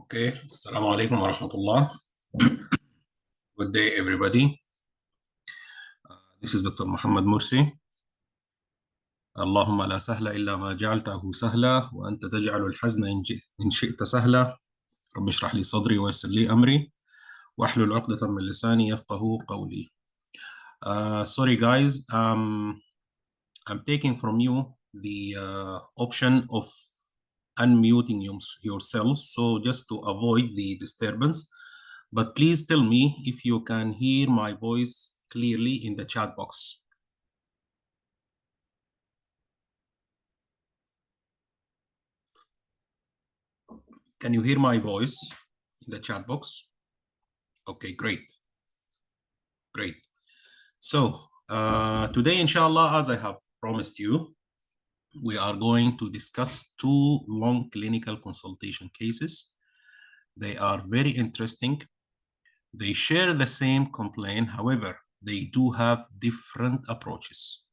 Okay, Assalamu alaikum wa rahmatullah. Good day, everybody. This is Dr. Muhammad Mursi. اللهم لا سهل إلا ما جعلته سهلا وأنت تجعل الحزن إن شئت سهلا. رب اشرح لي صدري ويسر لي أمري واحلل عقدة من لساني يفقه قولي. Sorry guys, I'm taking from you the option of unmuting yourselves, so just to avoid the disturbance. But please tell me if you can hear my voice clearly in the chat box. Can you hear my voice in the chat box? Okay, great. Great. So today, inshallah, as I have promised you, we are going to discuss two long clinical consultation cases. They are very interesting. They share the same complaint, however, they do have different approaches.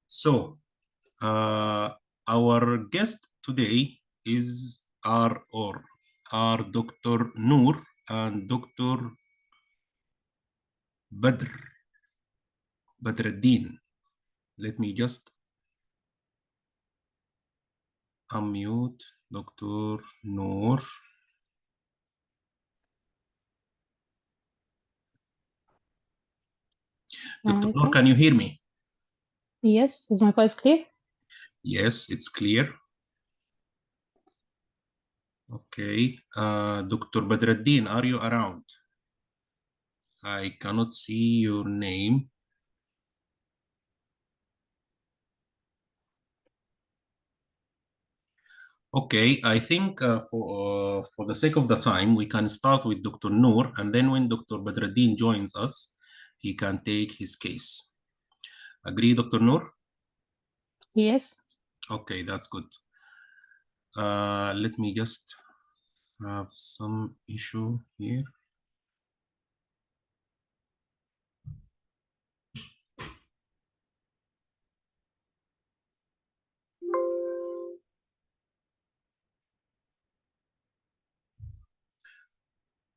So our guest today is are Dr. Noor and Dr. Badruddin. Let me just unmute Dr. Noor. Dr. Noor, can you hear me? Yes, is my voice clear? Yes, it's clear. Okay, Dr. Badruddin, are you around? I cannot see your name. Okay, I think for the sake of the time, we can start with Dr. Noor, and then when Dr. Badruddin joins us, he can take his case. Agree, Dr. Noor? Yes. Okay, that's good. Let me just have some issue here.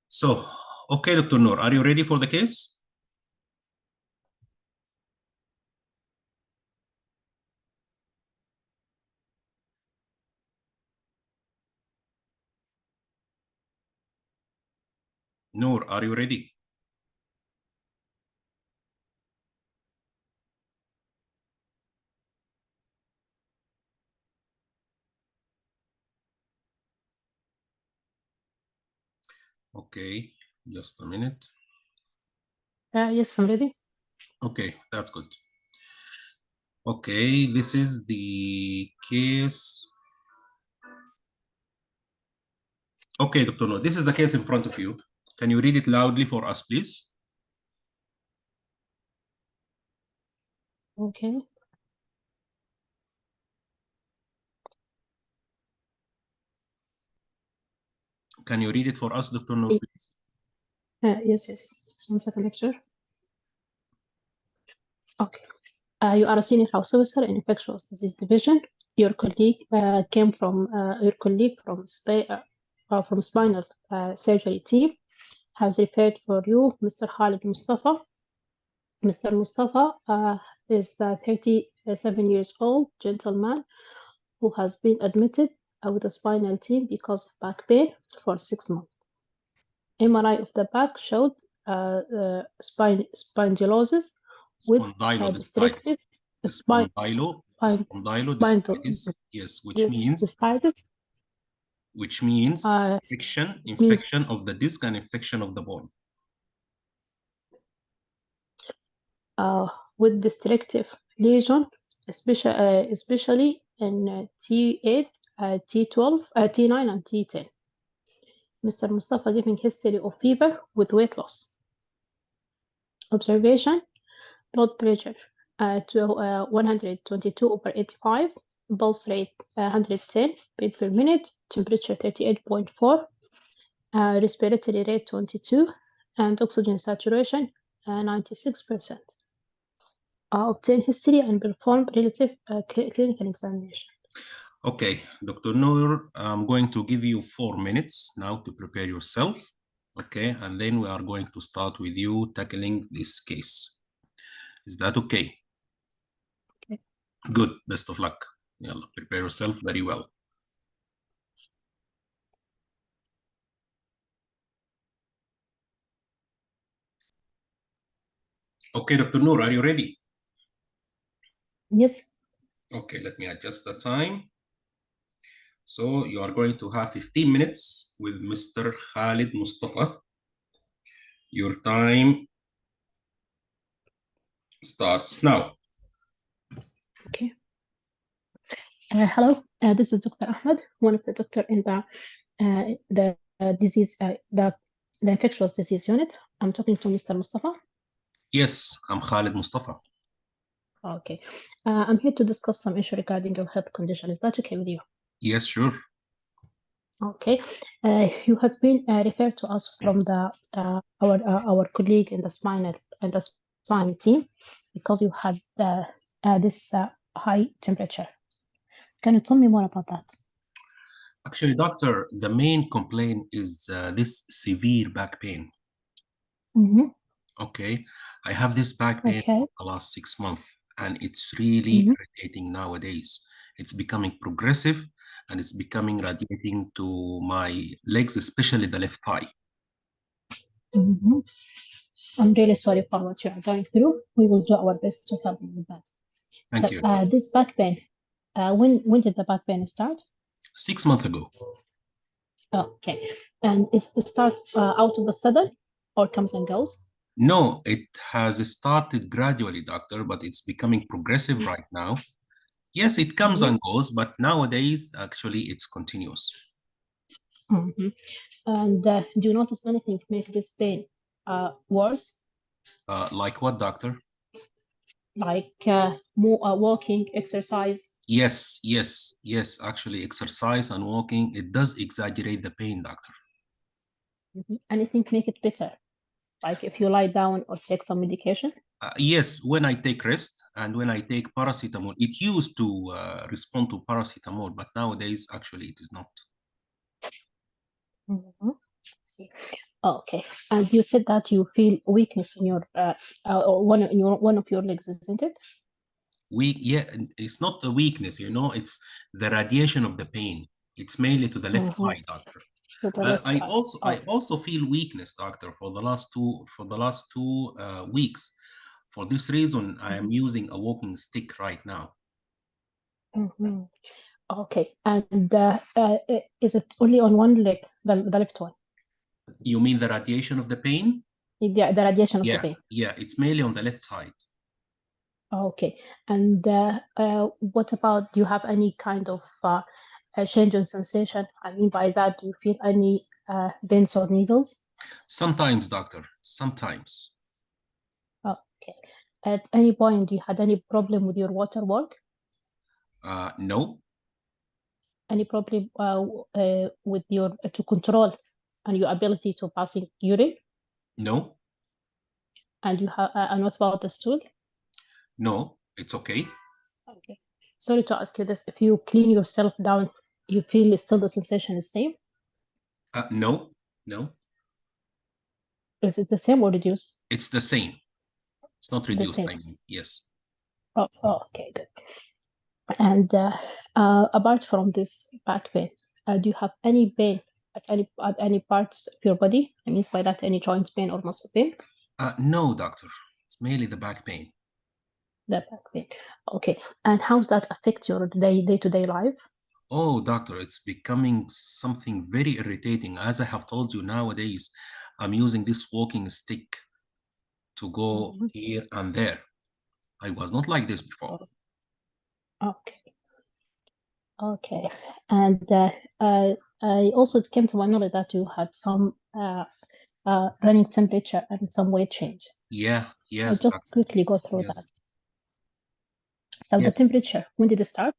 So, okay, Dr. Noor, are you ready for the case? Noor, are you ready? Okay, just a minute. Yes, I'm ready. Okay, that's good. Okay, this is the case. Okay, Dr. Noor, this is the case in front of you. Can you read it loudly for us, please? Okay. Can you read it for us, Dr. Noor, please? Yes. Just 1 second, lecture. Okay. You are a senior house officer in infectious disease division. Your colleague came from spinal surgery team has referred for you, Mr. Khalid Mustafa. Mr. Mustafa is 37 years old, gentleman who has been admitted with a spinal team because of back pain for 6 months. MRI of the back showed spondylosis with restrictive spondylodiscitis, yes, which means infection of the disc and infection of the bone. With destructive lesion, especially in T8, T12, T9, and T10. Mr. Mustafa giving history of fever with weight loss. Observation: blood pressure to 122/85, pulse rate 110 beat per minute, temperature 38.4, respiratory rate 22, and oxygen saturation 96%. Obtain history and perform relative clinical examination. Okay, Dr. Noor, I'm going to give you 4 minutes now to prepare yourself. Okay, and then we are going to start with you tackling this case. Is that okay? Okay. Good, best of luck. Yalla, prepare yourself very well. Okay, Dr. Noor, are you ready? Yes. Okay, let me adjust the time. So you are going to have 15 minutes with Mr. Khalid Mustafa. Your time starts now. Okay. Hello. This is Dr. Ahmed, one of the doctor in the disease the infectious disease unit. I'm talking to Mr. Mustafa. Yes, I'm Khalid Mustafa. Okay. I'm here to discuss some issue regarding your health condition. Is that okay with you? Yes, sure. Okay. You have been referred to us from our colleague in the spine team because you had this high temperature. Can you tell me more about that? Actually, doctor, the main complaint is this severe back pain. Mm-hmm. Okay, I have this back pain Okay. for the last 6 months, and it's really Mm-hmm. irritating nowadays. It's becoming progressive, and it's becoming radiating to my legs, especially the left thigh. Mm-hmm. I'm really sorry for what you are going through. We will do our best to help you with that. Thank So, you. this back pain, when did the back pain start? 6 months ago. Okay. And is the start out of the sudden or comes and goes? No, it has started gradually, doctor, but it's becoming progressive right now. Yes, it comes Mm-hmm. and goes, but nowadays, actually, it's continuous. Mm-hmm. And do you notice anything make this pain worse? Like what, doctor? Like more walking, exercise? Yes, yes, yes. Actually, exercise and walking, it does exaggerate the pain, doctor. Mm-hmm. Anything make it better? Like if you lie down or take some medication? Yes, when I take rest and when I take paracetamol, it used to respond to paracetamol, but nowadays, actually, it is not. Mm-hmm. See. Okay. And you said that you feel weakness in your or one of your legs, isn't it? Weak, yeah, it's not the weakness, it's the radiation of the pain. It's mainly to the left Mm-hmm. thigh, doctor. To the left I side. also I Oh. also feel weakness, doctor, for the last two weeks. For this reason, I am using a walking stick right now. Mm-hmm. Okay. And is it only on one leg, the left one? You mean the radiation of the pain? The radiation of the Yeah, pain. yeah, it's mainly on the left side. Okay. And what about, do you have any kind of a change in sensation? I mean by that, do you feel any pins or needles? Sometimes, doctor, sometimes. Okay. At any point, you had any problem with your water work? No, Any problem with your to control and your ability to passing urine? no, And you have and what about the stool? no, it's okay. Okay. Sorry to ask you this. If you clean yourself down, you feel still the sensation is same? No, no, Is it the same or reduced? it's the same. It's not The reduced, same. I mean, yes. Okay, good. And apart from this back pain, do you have any pain at any parts of your body? I mean by that any joint pain or muscle pain? No, doctor, it's mainly the back pain. The back pain. Okay. And how's that affect your day-to-day life? Oh, doctor, it's becoming something very irritating. As I have told you, nowadays, I'm using this walking stick to go Mhm. here and there. I was not like this before. Okay. Okay. And I also it came to my knowledge that you had some running temperature and some weight change. Yeah, I'll yes, just doctor. quickly go through that. Yes, So the yes. temperature, when did it start?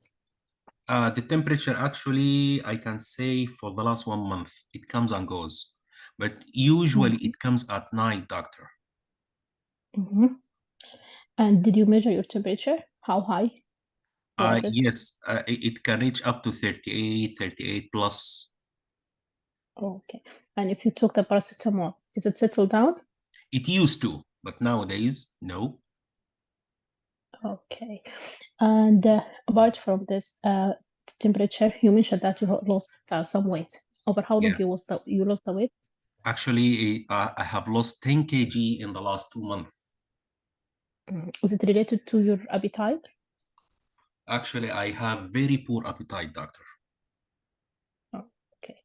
The temperature, actually, I can say for the last 1 month, it comes and goes. But usually Mm-hmm. it comes at night, doctor. Mm-hmm. And did you measure your temperature? How high? was it? Yes, it can reach up to 38 plus. Okay. And if you took the paracetamol, is it settled down? It used to, but nowadays, no. Okay. And apart from this temperature, you mentioned that you lost some weight. Over how long Yeah. you lost the weight? Actually, I have lost 10 kg in the last 2 months. Is it related to your appetite? Actually, I have very poor appetite, doctor. Okay.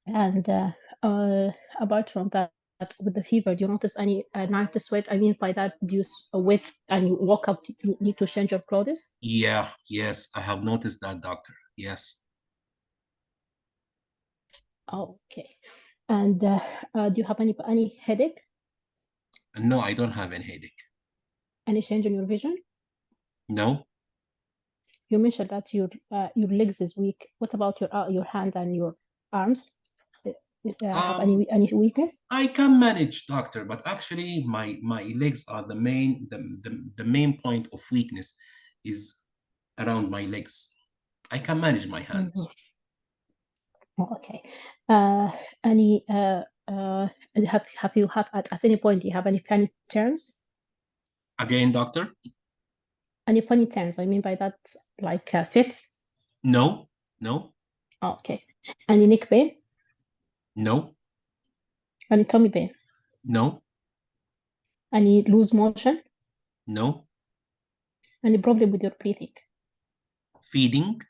And apart from that, with the fever, do you notice any night sweat? I mean by that, do you wet and you woke up, you need to change your clothes? Yeah, yes, I have noticed that, doctor. Yes. Okay. And do you have any headache? No, I don't have any headache. Any change in your vision? No. You mentioned that your legs is weak. What about your hand and your arms? Have any weakness? I can manage, doctor, but actually my legs are the main point of weakness is around my legs. I can manage my Mhm. hands. Okay. Uh, any have you had at any point, do you have any funny turns? Again, doctor? Any funny turns? I mean by that, like fits? No, no, Okay. Any neck pain? no, Any tummy pain? no, Any loose motion? no. Any problem with your breathing? Feeding,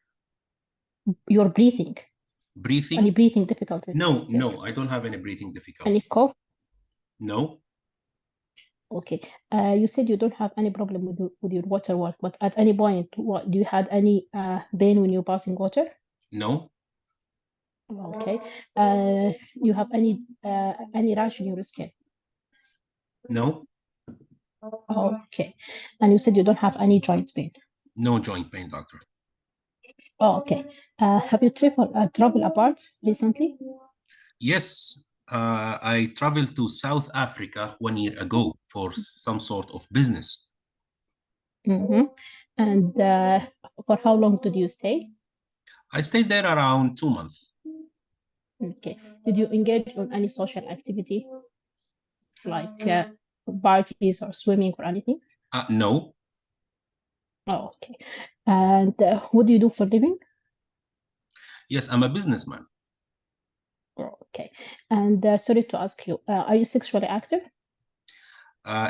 Your breathing? Any breathing. breathing difficulties? No, Yes. no, I don't have any breathing Any difficulties. cough? No, Okay. You said you don't have any problem with your water work, but at any point, what do you had any pain when you're passing water? no, Okay. You have any rash in your skin? no, Okay. And you said you don't have any joint pain. no joint pain, doctor. Okay. Have you traveled apart recently? Yes, I traveled to South Africa 1 year ago for some sort of business. Mm-hmm. And for how long did you stay? I stayed there around 2 months. Okay. Did you engage in any social activity like parties or swimming or anything? No. Oh, okay. And what do you do for living? Yes, I'm a businessman. Oh, okay. And sorry to ask you, are you sexually active?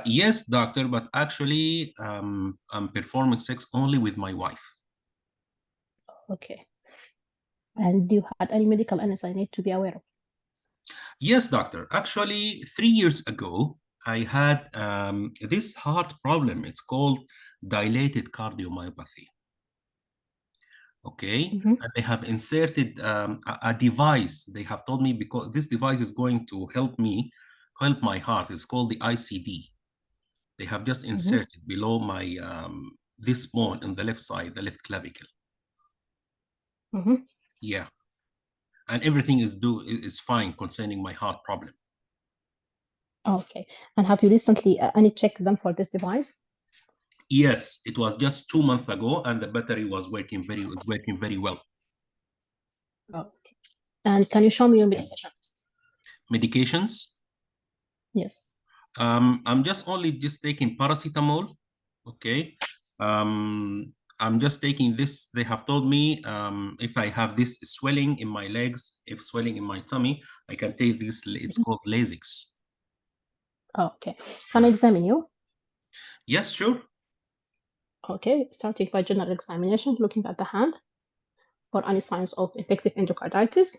Yes, doctor, but actually, I'm performing sex only with my wife. Okay. And do you had any medical illness I need to be aware of? Yes, doctor. Actually, 3 years ago, I had this heart problem. It's called dilated cardiomyopathy. Okay. Mm-hmm. And they have inserted a device. They have told me because this device is going to help me, help my heart. It's called the ICD. They have just Mm-hmm. inserted below my this bone on the left side, the left clavicle. Mm-hmm. Yeah. And everything is fine concerning my heart problem. Okay. And have you recently any check done for this device? Yes, it was just 2 months ago, and the battery was working very well. Okay. And can you show me your medication list? Medications. Yes. I'm just taking paracetamol. Okay. I'm just taking this. They have told me if I have this swelling in my legs, if swelling in my tummy, I can take this. It's called Lasix. Okay. Can I examine you? Yes, sure. Okay. Starting by general examination, looking at the hand for any signs of infective endocarditis,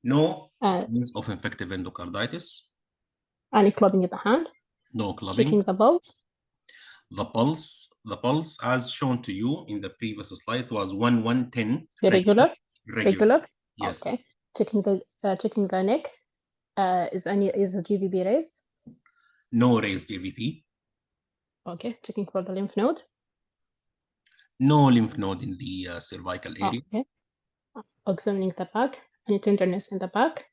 No uh, signs of infective endocarditis. any clubbing in the hand, No checking the clubbings. pulse, The pulse, as shown to you in the previous slide, was 110 regular. irregular, Regular. regular. Yes. Okay. Checking the neck. Is the GVB raised? No raised AVP. Okay. Checking for the lymph node. No lymph node in the cervical area. Okay. Examining the back. Any tenderness in the back?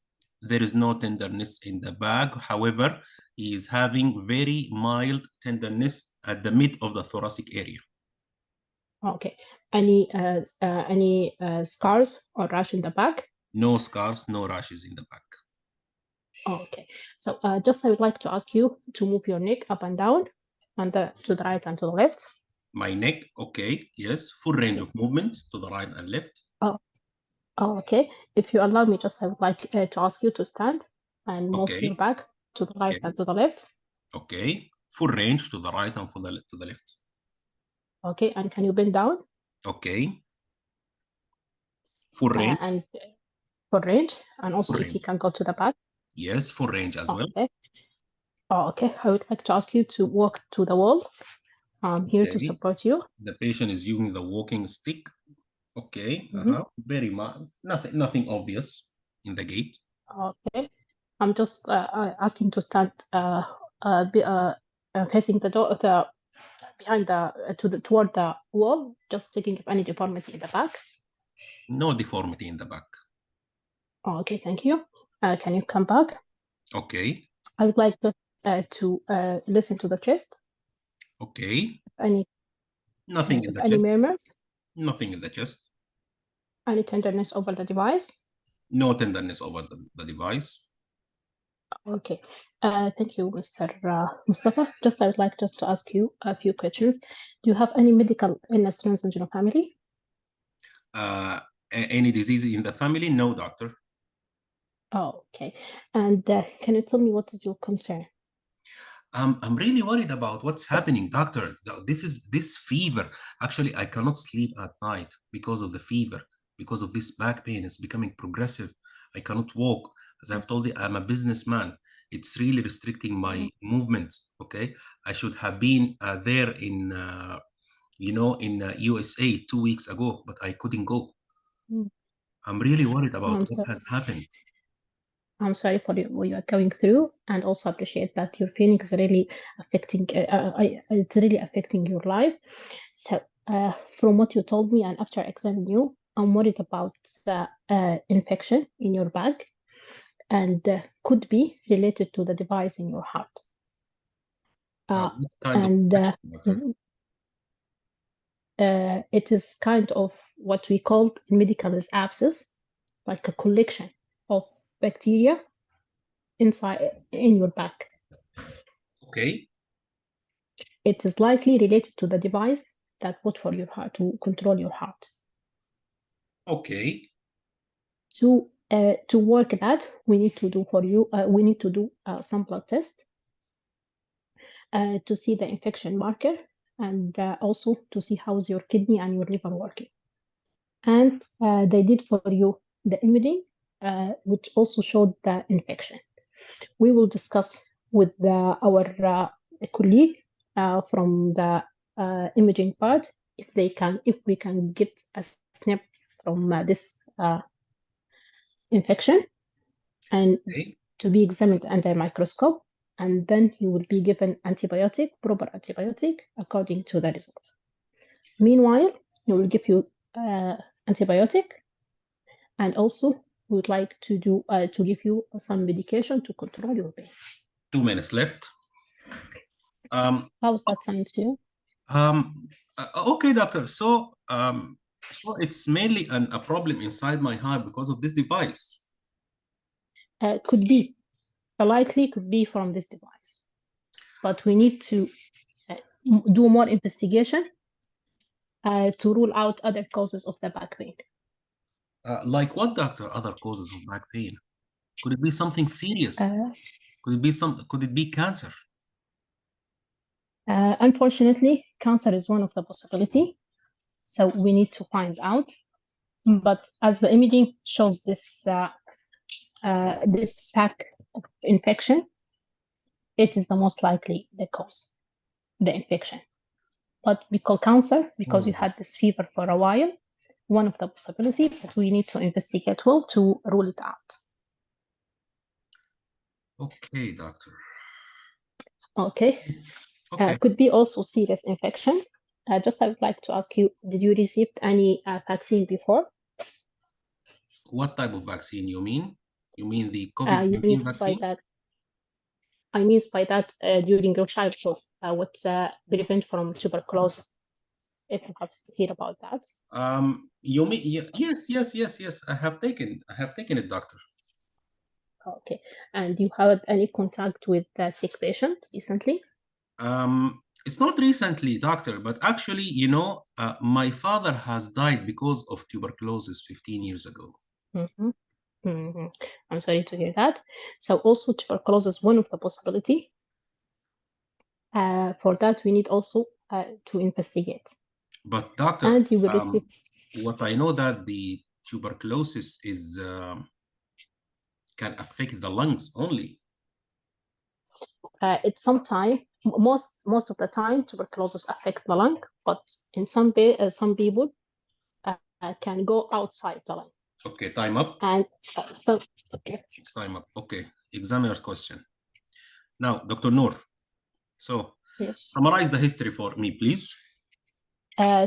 There is no tenderness in the back. However, he is having very mild tenderness at the mid of the thoracic area. Okay. Any scars or rash in the back? No scars, no rashes in the back. Okay. So just I would like to ask you to move your neck up and down, and to the right and to the left. My neck, okay, yes, full range of movement to the right and left. Oh, okay. If you allow me, just I would like to ask you to stand and move your Okay, back to the right okay, and to the left. okay. Full range to the right and to the left. Okay. And can you bend down? Okay. Full range, And for range, and also full if you range. can go to the back. Yes, full range as well. Okay. Okay. I would like to ask you to walk to the wall. I'm here to Okay. support you. The patient is using the walking stick. Okay. Mhm. Very much. Nothing obvious in the gait. Okay. I'm just asking to stand facing the door, behind toward the wall, just checking if any deformity in the back. No deformity in the back. Okay, thank you. Can you come back? Okay. I would like to listen to the chest. Okay. Any Nothing in if the any chest. murmurs, Nothing in the chest. any tenderness over the device. No tenderness over the device. Okay. Thank you, Mr. Mustafa. Just I would like just to ask you a few questions. Do you have any medical illness runs in your family? Any disease in the family? No, doctor. Oh, okay. And can you tell me what is your concern? I'm really worried about what's happening, doctor. This fever. Actually, I cannot sleep at night because of the fever, because of this back pain. It's becoming progressive. I cannot walk. As I've told you, I'm a businessman. It's really restricting my movements. Okay, I should have been there in USA 2 weeks ago, but I couldn't go. Mm. I'm really worried about I'm what so has happened. I'm sorry for what you are going through, and also appreciate that your feeling is really affecting. It's really affecting your life. So, from what you told me, and after examining you, I'm worried about the infection in your back, and could be related to the device in your heart. What kind of And infection, doctor? it is kind of what we call in medical is abscess, like a collection of bacteria inside in your back. Okay, It is likely related to the device that put for your heart to control your heart. okay, To work that, we need to do for you. We need to do some blood tests to see the infection marker, and also to see how's your kidney and your liver working. And they did for you the imaging, which also showed the infection. We will discuss with our colleague from the imaging part if we can get a snip from this infection and okay. to be examined under a microscope, and then you will be given proper antibiotic according to the results. Meanwhile, we will give you antibiotic, and also we would like to give you some medication to control your pain. 2 minutes left. How's that sound to you? Okay, doctor. So it's mainly a problem inside my heart because of this device. Could be, likely could be from this device, but we need to do more investigation to rule out other causes of the back pain. Like what, doctor? Other causes of back pain? Could it be something serious? Uh, Could it be cancer? Unfortunately, cancer is one of the possibility, so we need to find out. But as the imaging shows this sac of infection, it is the most likely the cause, the infection. But we call cancer because you Oh, had this fever for a while, one of the possibility, but we need to investigate well to rule it out. okay, doctor. Okay. Okay. Could be also serious infection. Just I would like to ask you, did you receive any vaccine before? What type of vaccine you mean? You mean the You COVID-19 means by vaccine? that, during your childhood, what prevent from tuberculosis. if you have heard about that. You mean yes. I have taken it, doctor. Okay. And you had any contact with the sick patient recently? It's not recently, doctor, but actually, my father has died because of tuberculosis 15 years ago. Mm-hmm. Mm-hmm. I'm sorry to hear that. So also tuberculosis is one of the possibility. For that, we need also to investigate. But doctor, And you will receive. what I know that the tuberculosis is can affect the lungs only. It's sometimes most of the time tuberculosis affect the lung, but in some people can go outside the lung. Okay, time up. And so okay. Time up. Okay, examiner's question. Now, Dr. Noor, so Yes. summarize the history for me, please.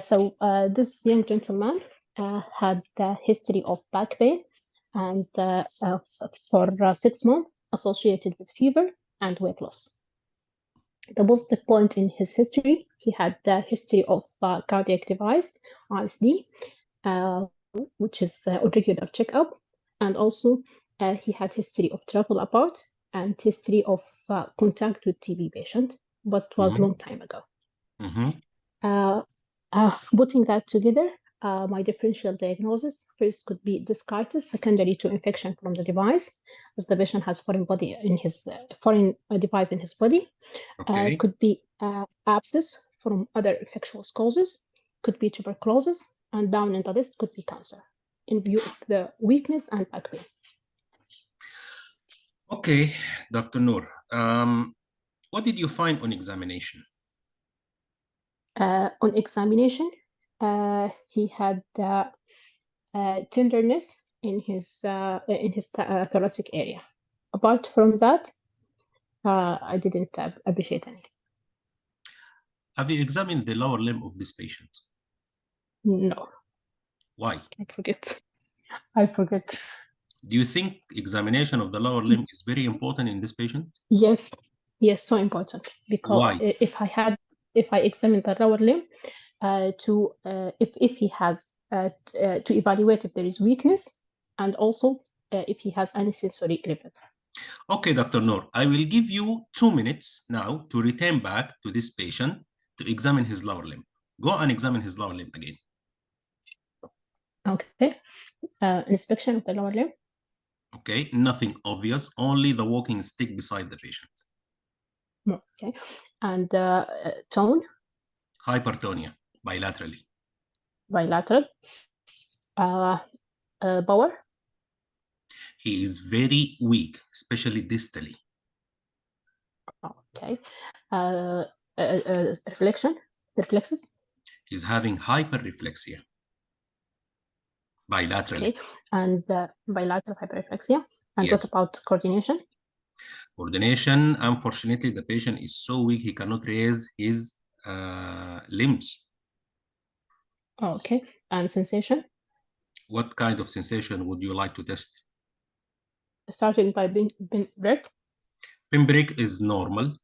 So this young gentleman had a history of back pain and for 6 months associated with fever and weight loss. The positive point in his history, he had a history of cardiac device, ISD, which is a regular checkup, and also he had history of travel apart and history of contact with TB patient, but was long time ago. Putting that together, my differential diagnosis first could be discitis, secondary to infection from the device, as the patient has foreign device in his body. Okay. Could be abscess from other infectious causes, could be tuberculosis, and down in the list could be cancer, in view of the weakness and back pain. Okay, Dr. Noor, what did you find on examination? On examination, he had tenderness in his thoracic area. Apart from that, I didn't appreciate anything. Have you examined the lower limb of this patient? No. Why? I forget. Do you think examination of the lower limb is very important in this patient? Yes, so important, because Why? if I examine the lower limb if he has to evaluate if there is weakness, and also if he has any sensory level. Okay, Dr. Noor, I will give you 2 minutes now to return back to this patient to examine his lower limb. Go and examine his lower limb again. Okay. Inspection of the lower limb. Okay, nothing obvious, only the walking stick beside the patient. Okay. And tone. Hypertonia, bilaterally. Bilateral. Power. He is very weak, especially distally. Okay. Reflexes. He's having hyperreflexia, bilaterally. Okay. And bilateral hyperreflexia. And Yes. what about coordination? Coordination, unfortunately, the patient is so weak he cannot raise his limbs. Okay. And sensation? What kind of sensation would you like to test? Starting by pinprick. Pinprick is normal.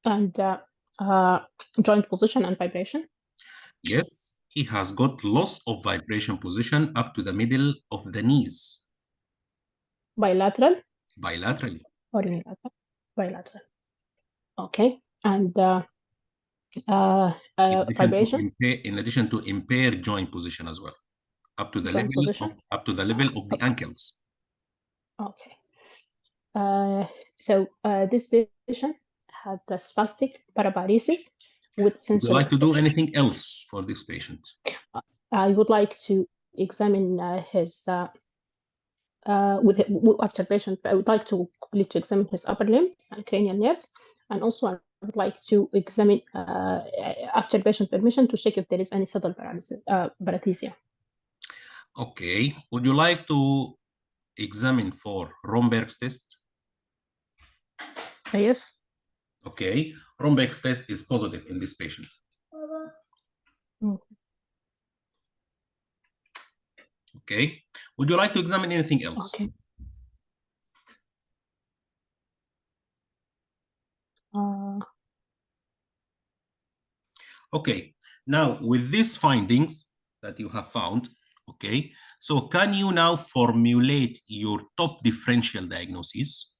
And joint position and vibration? Yes, he has got loss of vibration position up to the middle of the knees. Bilateral? Bilaterally. Or unilateral? Bilateral. Okay. And vibration? In addition to impaired joint position as well, up to the Joint position? level of the ankles. Okay. So this patient had a spastic paraparesis with sensory. Would you like to do anything else for this patient? I would like to examine his after patient. I would like to completely examine his upper limbs and cranial nerves, and also I would like to examine after patient permission to check if there is any subtle paresthesia. Okay. Would you like to examine for Romberg's test? Yes. Okay. Romberg's test is positive in this patient. Okay. Would you like to examine anything else? Okay. Okay, now with these findings that you have found, okay, so can you now formulate your top differential diagnosis?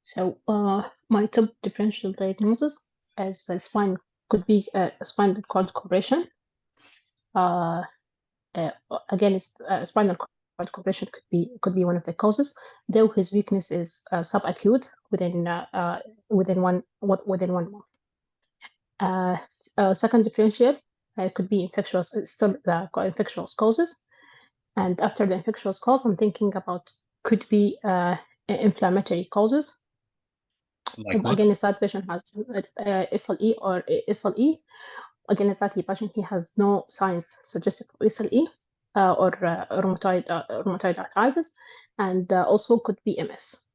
So my top differential diagnosis as a spine could be a spinal cord compression. Again, spinal cord compression could be one of the causes, though his weakness is subacute within 1 month. Second differential could be infectious, still the infectious causes, and after the infectious cause, I'm thinking about could be inflammatory causes. Like what? Again, if that patient has SLE or SLE, again, if that patient he has no signs suggestive of SLE or rheumatoid arthritis, and also could be MS,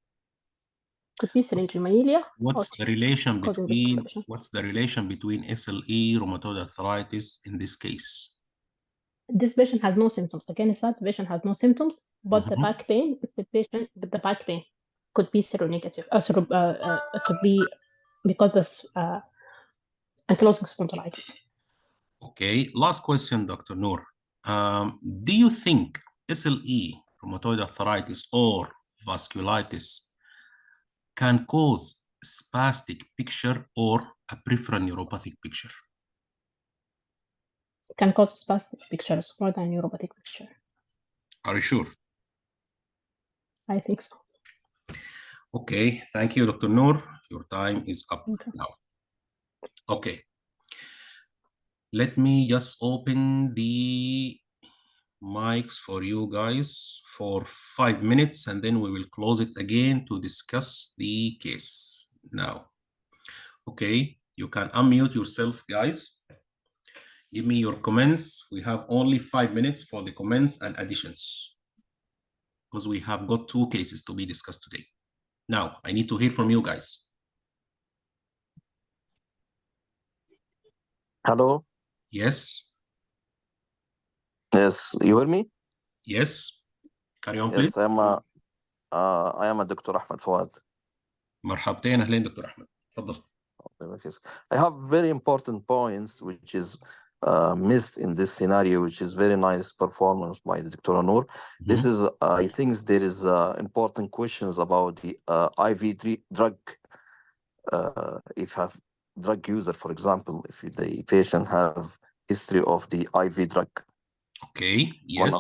could be syringomyelia. What's the relation causing this between complication. SLE, rheumatoid arthritis in this case? This patient has no symptoms. Again, if that patient has no symptoms, but the back pain, the back pain could be seronegative. Could be because this ankylosing spondylitis. Okay, last question, Dr. Noor. Do you think SLE, rheumatoid arthritis, or vasculitis can cause spastic picture or a peripheral neuropathic picture? It can cause spastic pictures more than neuropathic picture. Are you sure? I think so. Okay, thank you, Dr. Noor. Your time is up now. Okay. Let me just open the mics for you guys for 5 minutes, and then we will close it again to discuss the case now. Okay, you can unmute yourself, guys. Give me your comments. We have only 5 minutes for the comments and additions because we have got 2 cases to be discussed today. Now, I need to hear from you guys. Hello? Yes? Yes, you hear me? Yes? Carry on, please. Yes, I am a Dr. Ahmed Fouad. مرحبتين أهلين دكتور أحمد. تفضل. I have very important points which is missed in this scenario, which is very nice performance by the Dr. Noor. This is, I think there is important questions about the IV drug. If have drug user, for example, if the patient have history of the IV drug. Okay, yes.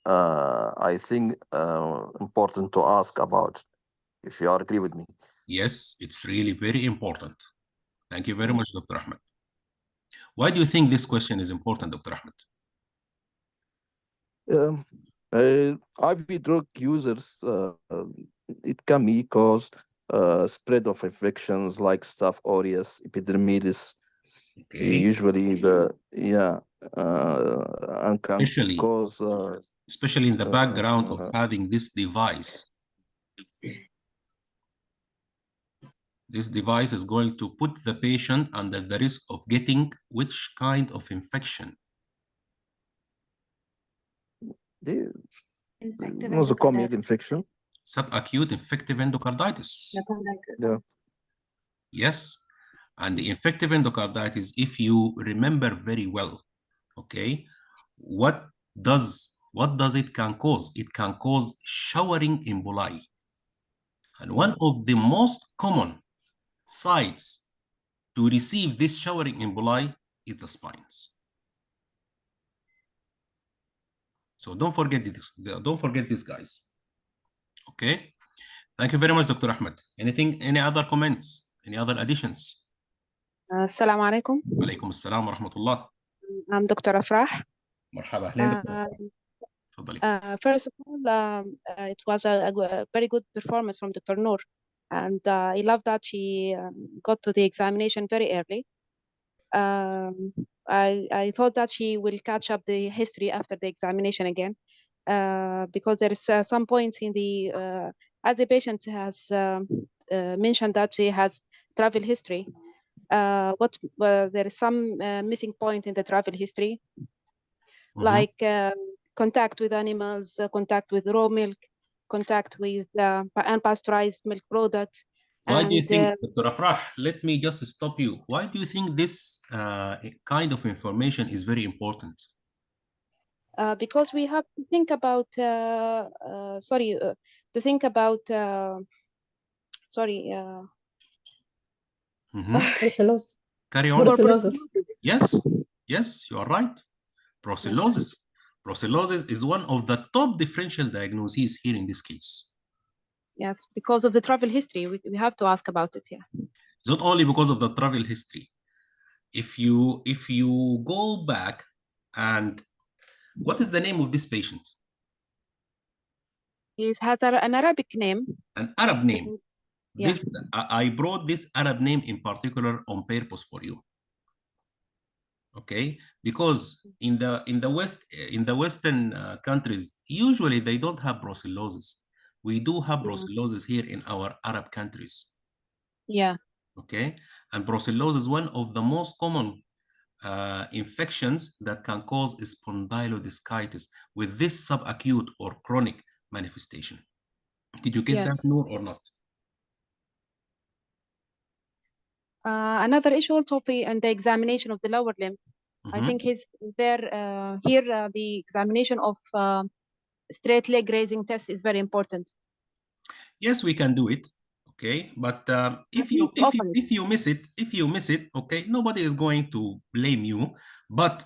I think important to ask about, if you agree with me. Yes, it's really very important. Thank you very much, Dr. Ahmed. Why do you think this question is important, Dr. Ahmed? IV drug users, it can be cause spread of infections like Staph aureus, epidermidis. Okay. Usually and can cause especially in the background of having this device. This device is going to put the patient under the risk of getting which kind of infection? nosocomial infection. Subacute infective endocarditis. Yeah. Yes. And the infective endocarditis, if you remember very well, okay, what does it can cause? It can cause showering emboli. And one of the most common sites to receive this showering emboli is the spines. So don't forget this, guys. Okay. Thank you very much, Dr. Ahmed. Any other comments? Any other additions? السلام عليكم. عليكم السلام ورحمة الله. I'm Dr. Afrah. مرحبا أهلا. First of all, it was a very good performance from Dr. Noor, and I love that she got to the examination very early. I thought that she will catch up the history after the examination again, because there is some points in the as the patient has mentioned that she has travel history. There is some missing point in the travel history, like contact with animals, contact with raw milk, contact with unpasteurized milk products, Why do you And think, Dr. Afrah, let me just stop you. Why do you think this kind of information is very important? because we have to think about, to think about, Brucellosis. Carry on. Brucellosis. Yes, yes, you are right. Brucellosis. Brucellosis is one of the top differential diagnoses here in this case. Yes, because of the travel history, we have to ask about it. Yeah. It's not only because of the travel history. If you go back, and what is the name of this patient? It has an Arabic name. An Arab name. Yeah. This I brought this Arab name in particular on purpose for you. Okay, because in the Western countries, usually they don't have brucellosis. We do have brucellosis here in our Arab countries. Yeah. Okay, and brucellosis is one of the most common infections that can cause spondylodiscitis with this subacute or chronic manifestation. Did you get that, Noor, or not? Another issue also in the examination of the lower limb. I think here the examination of straight leg raising test is very important. Yes, we can do it. Okay, but if you miss it, okay, nobody is going to blame you. But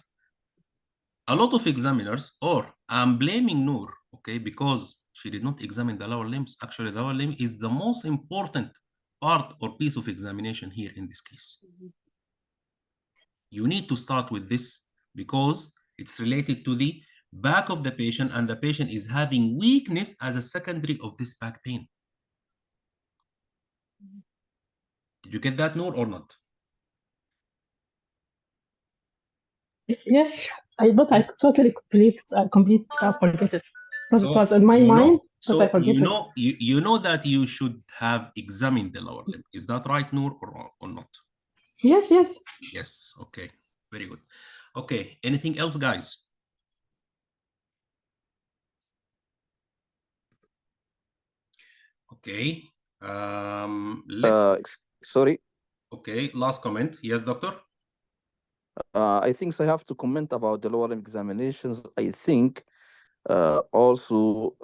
a lot of examiners, or I'm blaming Noor, okay, because she did not examine the lower limbs. Actually, the lower limb is the most important part or piece of examination here in this case. You need to start with this because it's related to the back of the patient, and the patient is having weakness as a secondary of this back pain. Did you get that, Noor, or not? Yes, but I totally forget it. Because it was in my mind, but I forget it. You know that you should have examined the lower limb. Is that right, Noor, or not? Yes, yes. Yes, okay, very good. Okay, anything else, guys? Okay, sorry. Okay, last comment. Yes, doctor? I think I have to comment about the lower limb examinations. I think also,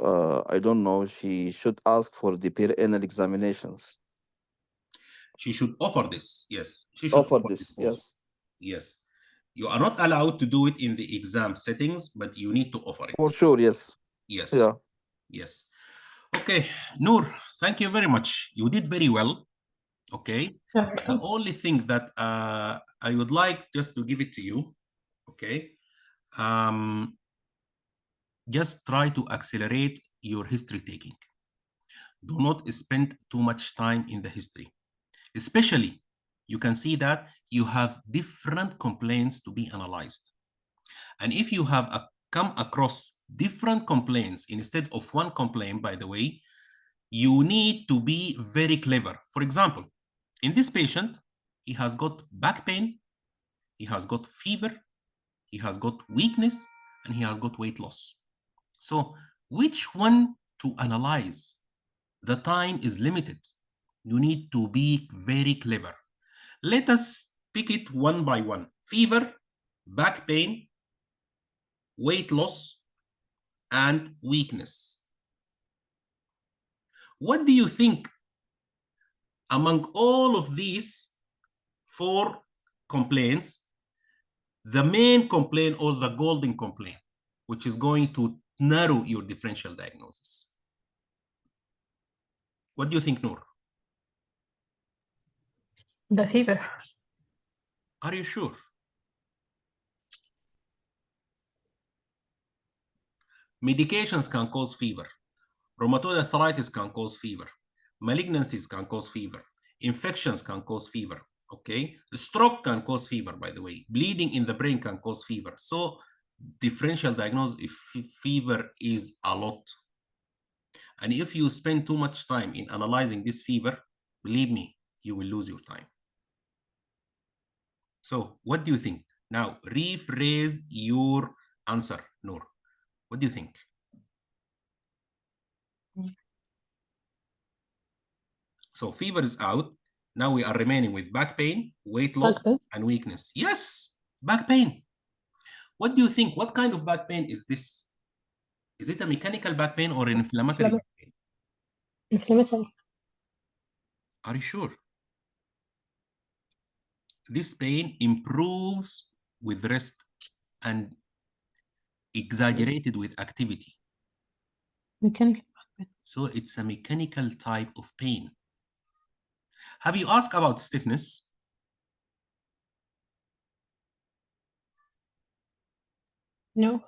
I don't know, she should ask for the perianal examinations. She should offer this, yes. She should offer this, yes. Yes. You are not allowed to do it in the exam settings, but you need to offer it. For sure, yes. Yes. Yeah. Yes. Okay, Noor, thank you very much. You did very well. Okay. The only thing that I would like just to give it to you, okay, just try to accelerate your history taking. Do not spend too much time in the history. Especially, you can see that you have different complaints to be analyzed. And if you have come across different complaints instead of one complaint, by the way, you need to be very clever. For example, in this patient, he has got back pain, he has got fever, he has got weakness, and he has got weight loss. So which one to analyze? The time is limited. You need to be very clever. Let us pick it one by one. Fever, back pain, weight loss, and weakness. What do you think among all of these 4 complaints, the main complaint or the golden complaint, which is going to narrow your differential diagnosis? What do you think, Noor? The fever. Are you sure? Medications can cause fever. Rheumatoid arthritis can cause fever. Malignancies can cause fever. Infections can cause fever. Okay, stroke can cause fever, by the way. Bleeding in the brain can cause fever. So differential diagnosis if fever is a lot. And if you spend too much time in analyzing this fever, believe me, you will lose your time. So what do you think? Now, rephrase your answer, Noor. What do you think? So fever is out. Now we are remaining with back pain, weight loss, and weakness. Yes, back pain. What do you think? What kind of back pain is this? Is it a mechanical back pain or an inflammatory back pain? Inflammatory. Are you sure? This pain improves with rest and exaggerated with activity. Mechanical. So it's a mechanical type of pain. Have you asked about stiffness? No.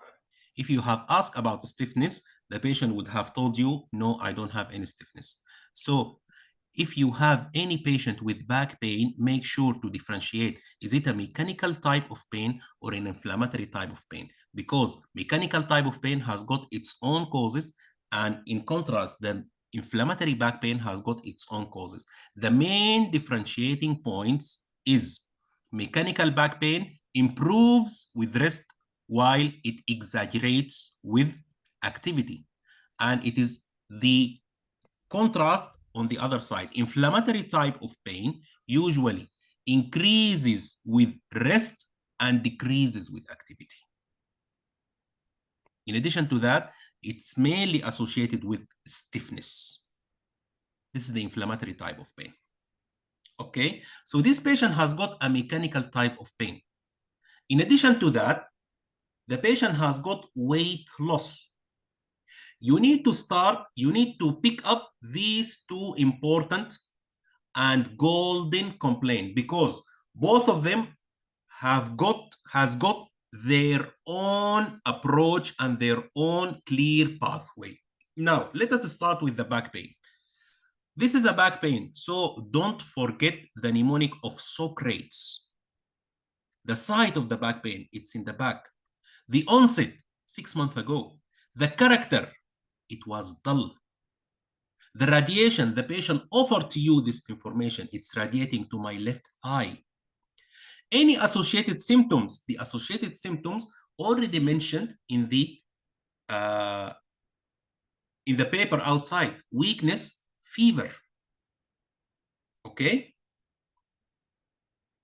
If you have asked about stiffness, the patient would have told you, no, I don't have any stiffness. So if you have any patient with back pain, make sure to differentiate. Is it a mechanical type of pain or an inflammatory type of pain? Because mechanical type of pain has got its own causes, and in contrast, the inflammatory back pain has got its own causes. The main differentiating points is mechanical back pain improves with rest while it exaggerates with activity. And it is the contrast on the other side. Inflammatory type of pain usually increases with rest and decreases with activity. In addition to that, it's mainly associated with stiffness. This is the inflammatory type of pain. Okay, so this patient has got a mechanical type of pain. In addition to that, the patient has got weight loss. You need to pick up these two important and golden complaints, because both of them has got their own approach and their own clear pathway. Now, let us start with the back pain. This is a back pain, so don't forget the mnemonic of Socrates. The site of the back pain, it's in the back. The onset, 6 months ago. The character, it was dull. The radiation, the patient offered to you this information, it's radiating to my left thigh. Any associated symptoms, the associated symptoms already mentioned in the paper outside: weakness, fever. Okay?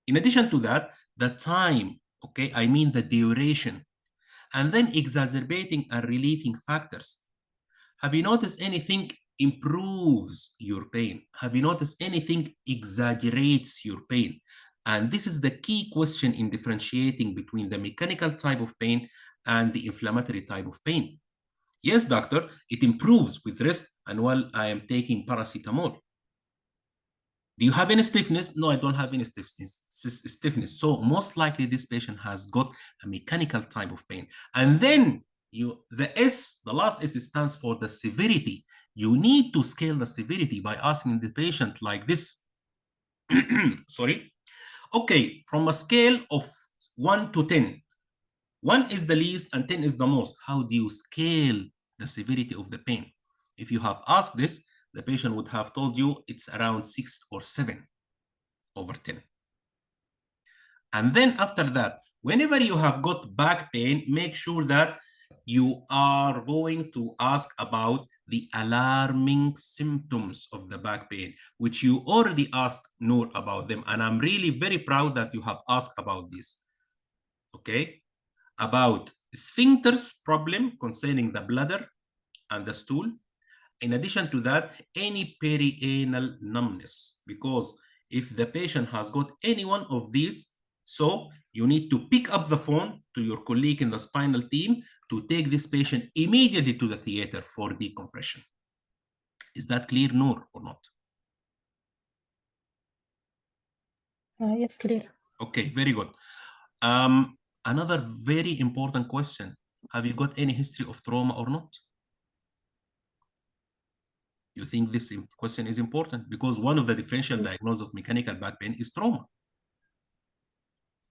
In addition to that, the time, okay, I mean the duration, and then exacerbating and relieving factors. Have you noticed anything improves your pain? Have you noticed anything exaggerates your pain? And this is the key question in differentiating between the mechanical type of pain and the inflammatory type of pain. Yes, doctor, it improves with rest and while I am taking paracetamol. Do you have any stiffness? No, I don't have any stiffness. So most likely this patient has got a mechanical type of pain. And then the last S stands for the severity. You need to scale the severity by asking the patient like this. Sorry. Okay, from a scale of 1 to 10, 1 is the least and 10 is the most. How do you scale the severity of the pain? If you have asked this, the patient would have told you it's around 6 or 7 over 10. And then after that, whenever you have got back pain, make sure that you are going to ask about the alarming symptoms of the back pain, which you already asked Noor about them. And I'm really very proud that you have asked about this. Okay? About sphincter's problem concerning the bladder and the stool. In addition to that, any perianal numbness, because if the patient has got any one of these, so you need to pick up the phone to your colleague in the spinal team to take this patient immediately to the theater for decompression. Is that clear, Noor, or not? Yes, clear. Okay, very good. Another very important question. Have you got any history of trauma or not? You think this question is important because one of the differential diagnoses of mechanical back pain is trauma.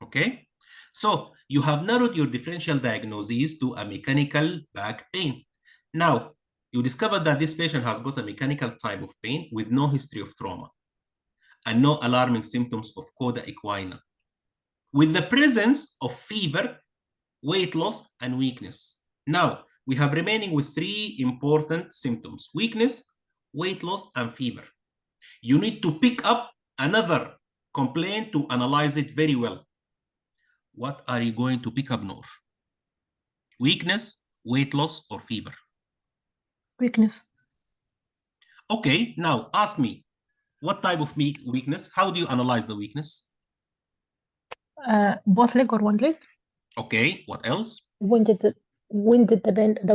Okay, so you have narrowed your differential diagnosis to a mechanical back pain. Now, you discovered that this patient has got a mechanical type of pain with no history of trauma and no alarming symptoms of coda equina, with the presence of fever, weight loss, and weakness. Now, we have remaining with 3 important symptoms: weakness, weight loss, and fever. You need to pick up another complaint to analyze it very well. What are you going to pick up, Noor? Weakness, weight loss, or fever? Weakness. Okay, now ask me, what type of weakness? How do you analyze the weakness? Both leg or one leg? Okay, what else? When did the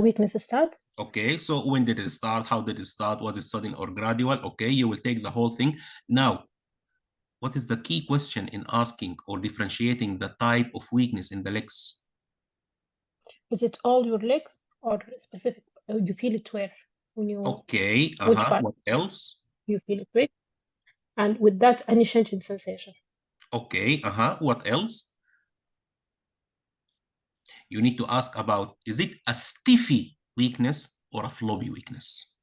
weakness start? Okay, so when did it start? How did it start? Was it sudden or gradual? Okay, you will take the whole thing. Now, what is the key question in asking or differentiating the type of weakness in the legs? Is it all your legs or specific? You feel it where? When you Okay, which part what else? you feel it with? And with that, any change in sensation. Okay, what else? You need to ask about, is it a stiffy weakness or a floppy weakness?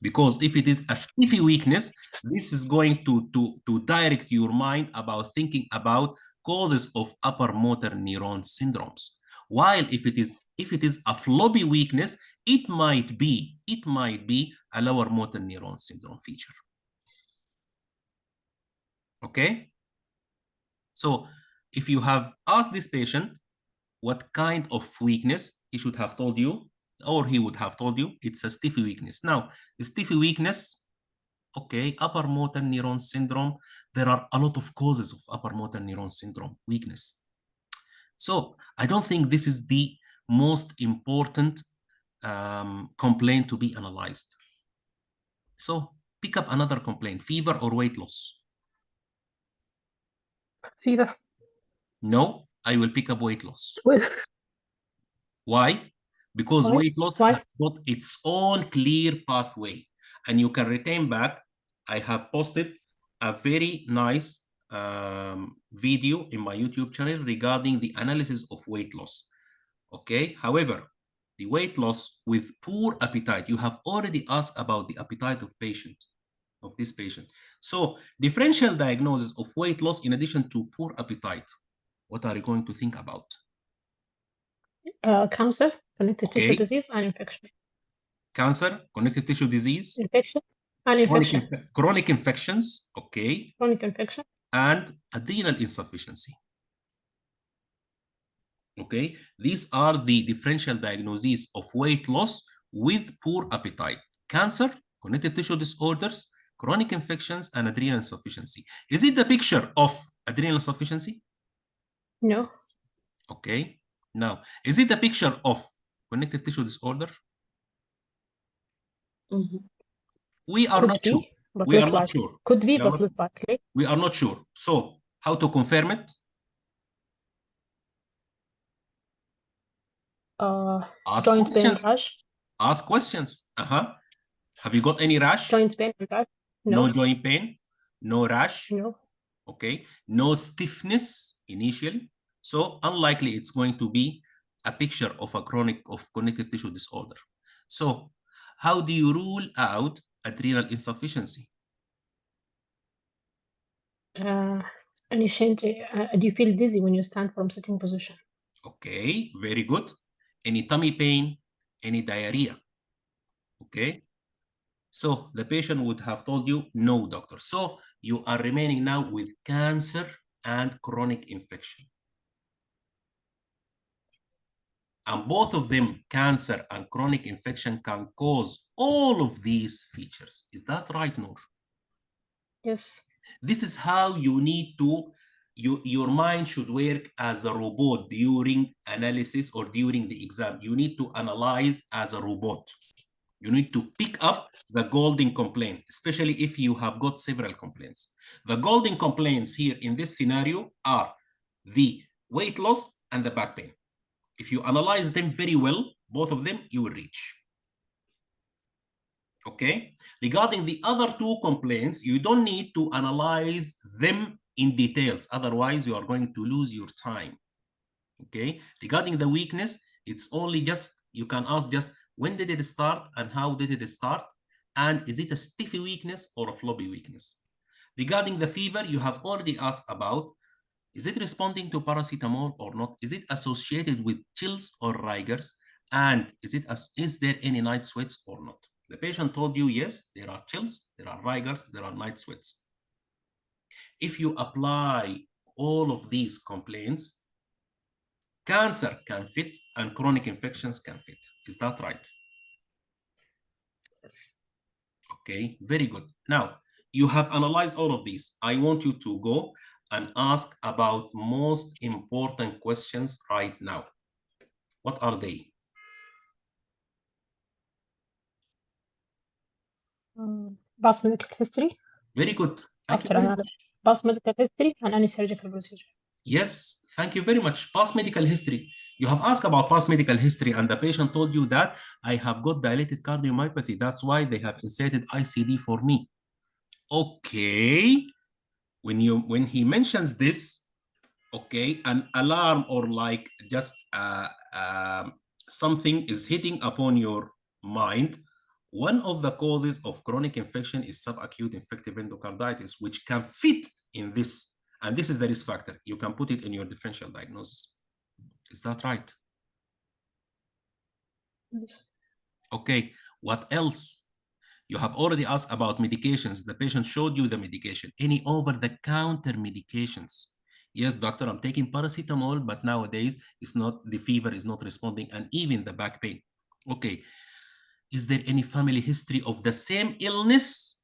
Because if it is a stiffy weakness, this is going to direct your mind about thinking about causes of upper motor neuron syndromes. While if it is a floppy weakness, it might be a lower motor neuron syndrome feature. Okay? So if you have asked this patient what kind of weakness, he should have told you, or he would have told you, it's a stiffy weakness. Now, the stiffy weakness, okay, upper motor neuron syndrome, there are a lot of causes of upper motor neuron syndrome weakness. So I don't think this is the most important complaint to be analyzed. So pick up another complaint, fever or weight loss? Fever. No, I will pick up weight loss. Why? Because weight loss has got its own clear pathway. And you can retain back, I have posted a very nice video in my YouTube channel regarding the analysis of weight loss. Okay, however, the weight loss with poor appetite, you have already asked about the appetite of this patient. So differential diagnosis of weight loss in addition to poor appetite, what are you going to think about? Cancer, connective tissue disease, and infection. Cancer, connective tissue disease, infection, and infection. Chronic infections, okay. Chronic infection. And adrenal insufficiency. Okay, these are the differential diagnoses of weight loss with poor appetite. Cancer, connective tissue disorders, chronic infections, and adrenal insufficiency. Is it the picture of adrenal insufficiency? No. Okay. Now, is it the picture of connective tissue disorder? We are not sure. We are not sure. Could be, but look back. We are not sure. So, how to confirm it? Ask joint questions. pain, rash. Ask questions. Have you got any rash? Joint pain and rash. No joint pain. No rash. No. Okay. No stiffness initially. So unlikely it's going to be a picture of a connective tissue disorder. So how do you rule out adrenal insufficiency? Any change? Do you feel dizzy when you stand from sitting position? Okay, very good. Any tummy pain, any diarrhea? Okay. So the patient would have told you, no, doctor. So you are remaining now with cancer and chronic infection. And both of them, cancer and chronic infection, can cause all of these features. Is that right, Noor? Yes. This is how you need to, your mind should work as a robot during analysis or during the exam. You need to analyze as a robot. You need to pick up the golden complaint, especially if you have got several complaints. The golden complaints here in this scenario are the weight loss and the back pain. If you analyze them very well, both of them, you will reach. Okay? Regarding the other two complaints, you don't need to analyze them in details. Otherwise, you are going to lose your time. Okay? Regarding the weakness, it's only just, you can ask just, when did it start and how did it start? And is it a stiffy weakness or a floppy weakness? Regarding the fever, you have already asked about, is it responding to paracetamol or not? Is it associated with chills or rigors? And is there any night sweats or not? The patient told you, yes, there are chills, there are rigors, there are night sweats. If you apply all of these complaints, cancer can fit and chronic infections can fit. Is that right? Yes. Okay, very good. Now, you have analyzed all of these. I want you to go and ask about most important questions right now. What are they? Past medical history. Very good. Thank you After very another much. past medical history and any surgical procedure. Yes, thank you very much. Past medical history. You have asked about past medical history and the patient told you that I have got dilated cardiomyopathy. That's why they have inserted ICD for me. Okay. When he mentions this, okay, an alarm or like just something is hitting upon your mind. One of the causes of chronic infection is subacute infective endocarditis, which can fit in this. And this is the risk factor. You can put it in your differential diagnosis. Is that right? Yes. Okay, what else? You have already asked about medications. The patient showed you the medication. Any over-the-counter medications? Yes, doctor, I'm taking paracetamol, but nowadays it's not, the fever is not responding, and even the back pain. Okay, is there any family history of the same illness?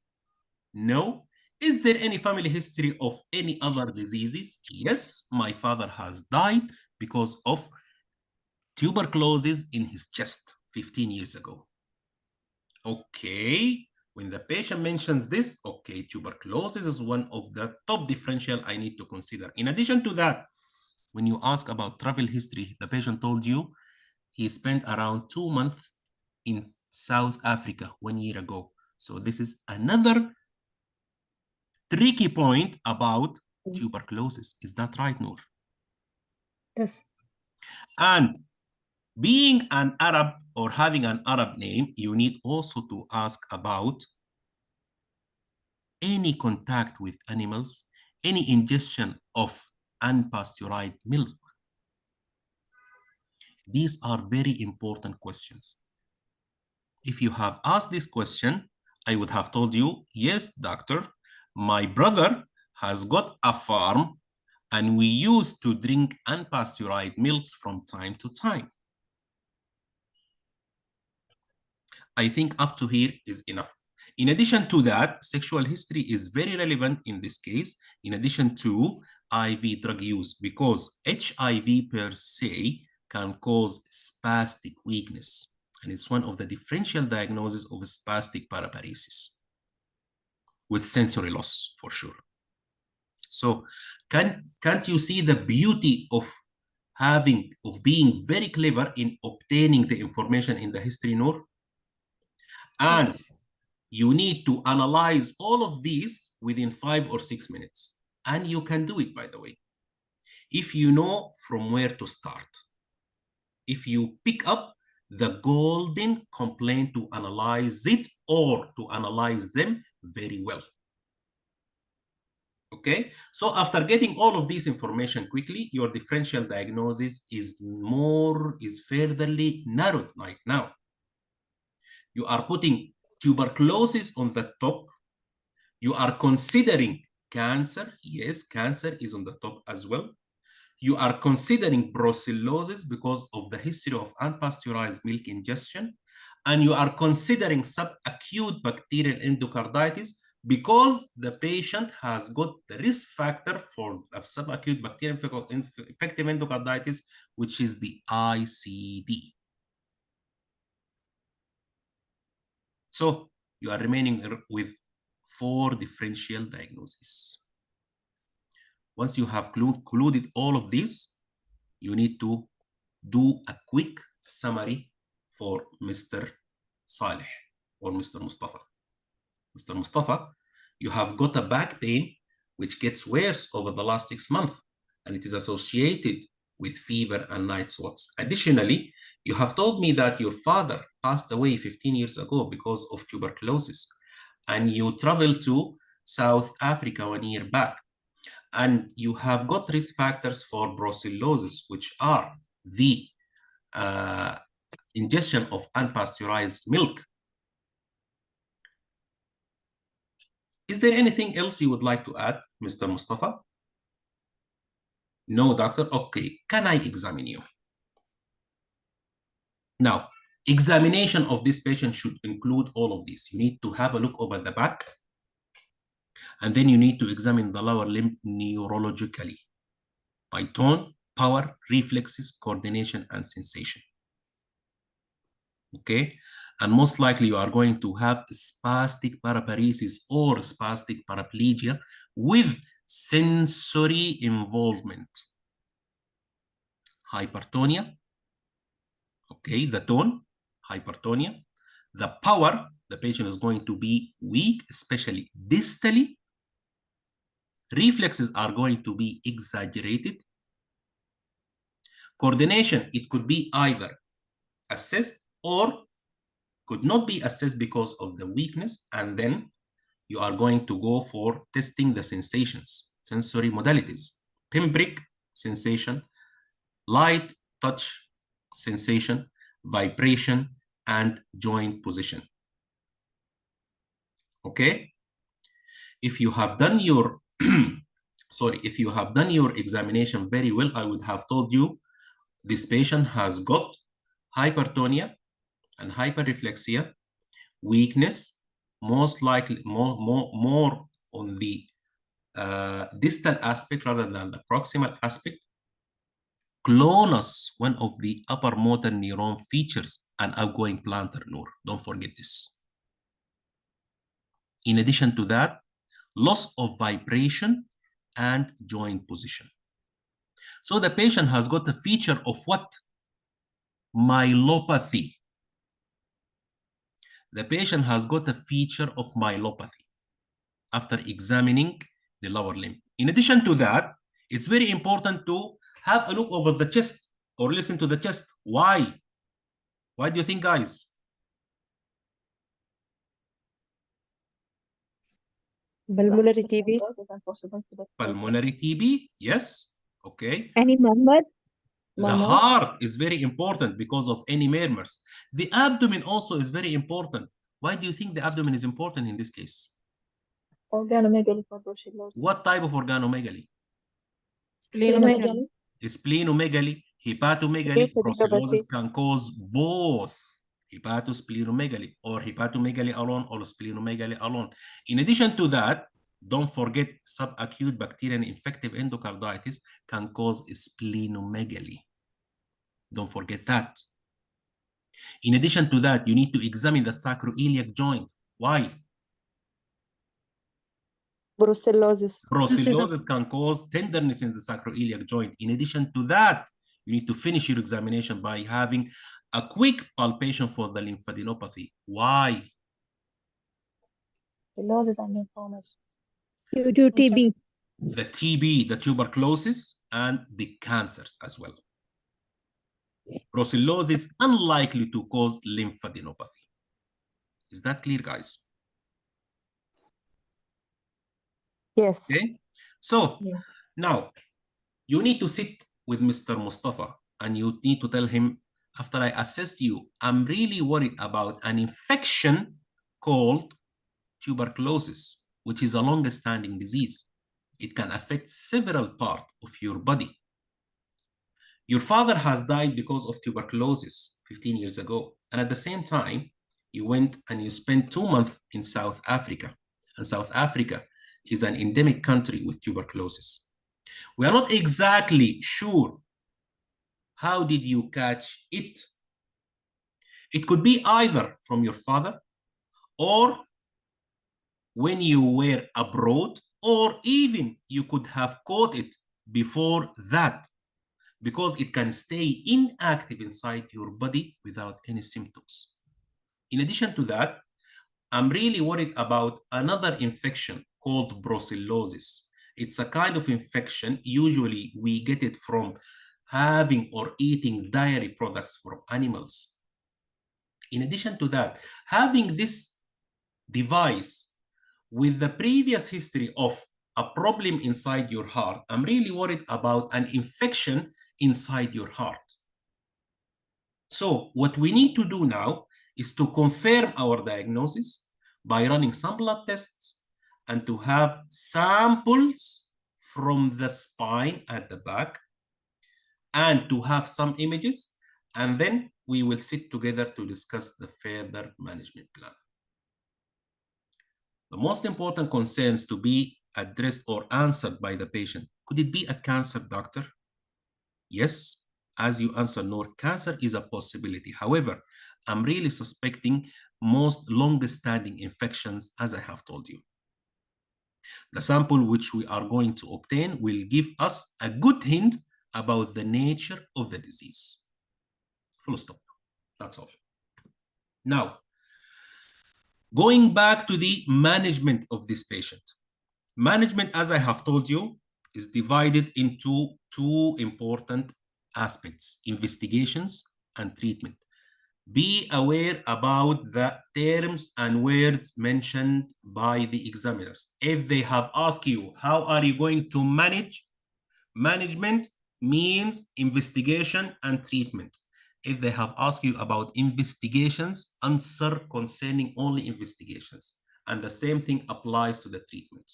No. Is there any family history of any other diseases? Yes, my father has died because of tuberculosis in his chest 15 years ago. Okay, when the patient mentions this, okay, tuberculosis is one of the top differential I need to consider. In addition to that, when you ask about travel history, the patient told you he spent around 2 months in South Africa 1 year ago. So this is another tricky point about tuberculosis. Is that right, Noor? Yes. And being an Arab or having an Arab name, you need also to ask about any contact with animals, any ingestion of unpasteurized milk. These are very important questions. If you have asked this question, I would have told you, yes, doctor, my brother has got a farm and we used to drink unpasteurized milks from time to time. I think up to here is enough. In addition to that, sexual history is very relevant in this case, in addition to IV drug use, because HIV per se can cause spastic weakness. And it's one of the differential diagnoses of spastic paraparesis with sensory loss for sure. So can't you see the beauty of being very clever in obtaining the information in the history, Noor? And Yes. you need to analyze all of these within 5 or 6 minutes. And you can do it, by the way, if you know from where to start. If you pick up the golden complaint to analyze it or to analyze them very well. Okay, so after getting all of this information quickly, your differential diagnosis is furtherly narrowed right now. You are putting tuberculosis on the top. You are considering cancer. Yes, cancer is on the top as well. You are considering brucellosis because of the history of unpasteurized milk ingestion. And you are considering subacute bacterial endocarditis because the patient has got the risk factor for subacute bacterial infective endocarditis, which is the ICD. So you are remaining with 4 differential diagnoses. Once you have concluded all of this, you need to do a quick summary for Mr. Saleh or Mr. Mustafa. Mr. Mustafa, you have got a back pain which gets worse over the last 6 months, and it is associated with fever and night sweats. Additionally, you have told me that your father passed away 15 years ago because of tuberculosis, and you traveled to South Africa 1 year back, and you have got risk factors for brucellosis, which are the ingestion of unpasteurized milk, Is there anything else you would like to add, Mr. Mustafa? No, doctor. Okay, can I examine you? Now, examination of this patient should include all of these. You need to have a look over the back, and then you need to examine the lower limb neurologically by tone, power, reflexes, coordination, and sensation. Okay, and most likely you are going to have spastic paraparesis or spastic paraplegia with sensory involvement. Hypertonia, okay, the tone, hypertonia. The power, the patient is going to be weak, especially distally. Reflexes are going to be exaggerated. Coordination, it could be either assessed or could not be assessed because of the weakness, and then you are going to go for testing the sensations, sensory modalities, pinprick sensation, light touch sensation, vibration, and joint position. Okay? If you have done your if you have done your examination very well, I would have told you this patient has got hypertonia and hyperreflexia, weakness, most likely more on the distal aspect rather than the proximal aspect. Clonus, one of the upper motor neuron features, an outgoing plantar nerve. Don't forget this. In addition to that, loss of vibration and joint position. So the patient has got a feature of what? Myelopathy. The patient has got a feature of myelopathy after examining the lower limb. In addition to that, it's very important to have a look over the chest or listen to the chest. Why? Why do you think, guys? Pulmonary TB. Pulmonary TB, yes. Okay. Any murmur? The heart is very important because of any murmurs. The abdomen also is very important. Why do you think the abdomen is important in this case? Organomegaly for brucellosis. What type of organomegaly? Splenomegaly. Splenomegaly, hepatomegaly, Hepatopathy. brucellosis can cause both hepatosplenomegaly or hepatomegaly alone or splenomegaly alone. In addition to that, don't forget subacute bacterial infective endocarditis can cause splenomegaly. Don't forget that. In addition to that, you need to examine the sacroiliac joint. Why? Brucellosis. Brucellosis can cause tenderness in the sacroiliac joint. In addition to that, you need to finish your examination by having a quick palpation for the lymphadenopathy. Why? Tuberculosis and lymphomas. Due to TB. The TB, the tuberculosis, and the cancers as well. Brucellosis unlikely to cause lymphadenopathy. Is that clear, guys? Yes. Okay. So Yes. now you need to sit with Mr. Mustafa and you need to tell him, after I assessed you, I'm really worried about an infection called tuberculosis, which is a long-standing disease. It can affect several parts of your body. Your father has died because of tuberculosis 15 years ago. And at the same time, you went and you spent 2 months in South Africa. And South Africa is an endemic country with tuberculosis. We are not exactly sure how did you catch it. It could be either from your father or when you were abroad, or even you could have caught it before that, because it can stay inactive inside your body without any symptoms. In addition to that, I'm really worried about another infection called brucellosis. It's a kind of infection, usually we get it from having or eating dairy products from animals. In addition to that, having this device with the previous history of a problem inside your heart, I'm really worried about an infection inside your heart. So what we need to do now is to confirm our diagnosis by running some blood tests and to have samples from the spine at the back, and to have some images, and then we will sit together to discuss the further management plan. The most important concerns to be addressed or answered by the patient: could it be a cancer, doctor? Yes, as you answer, no, cancer is a possibility. However, I'm really suspecting most long-standing infections, as I have told you. The sample which we are going to obtain will give us a good hint about the nature of the disease. Full stop. That's all. Now, going back to the management of this patient. Management, as I have told you, is divided into two important aspects: investigations and treatment. Be aware about the terms and words mentioned by the examiners. If they have asked you, how are you going to manage? Management means investigation and treatment. If they have asked you about investigations, answer concerning only investigations. And the same thing applies to the treatment.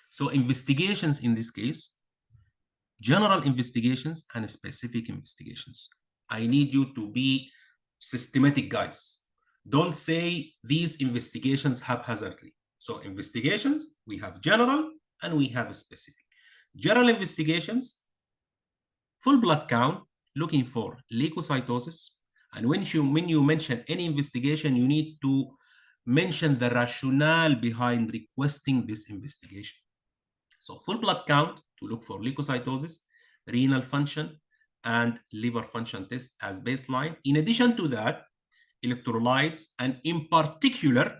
So investigations in this case, general investigations and specific investigations. I need you to be systematic, guys. Don't say these investigations haphazardly. So investigations, we have general and we have specific. General investigations, full blood count, looking for leukocytosis. And when you mention any investigation, you need to mention the rationale behind requesting this investigation. So full blood count to look for leukocytosis, renal function, and liver function test as baseline. In addition to that, electrolytes, and in particular,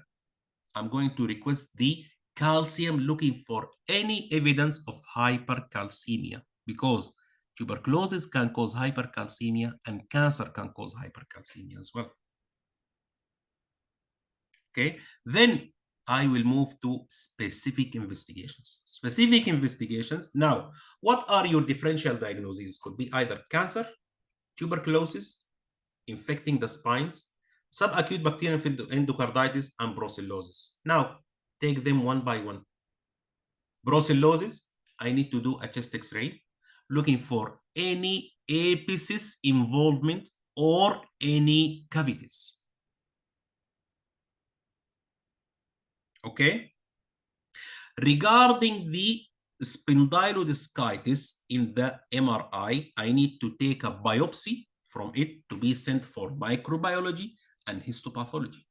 I'm going to request the calcium, looking for any evidence of hypercalcemia, because tuberculosis can cause hypercalcemia and cancer can cause hypercalcemia as well. Okay, then I will move to specific investigations. Specific investigations. Now, what are your differential diagnoses? Could be either cancer, tuberculosis, infecting the spines, subacute bacterial endocarditis, and brucellosis. Now, take them one by one. Brucellosis, I need to do a chest X-ray, looking for any apices involvement or any cavities. Okay. Regarding the spondylodiscitis in the MRI, I need to take a biopsy from it to be sent for microbiology and histopathology.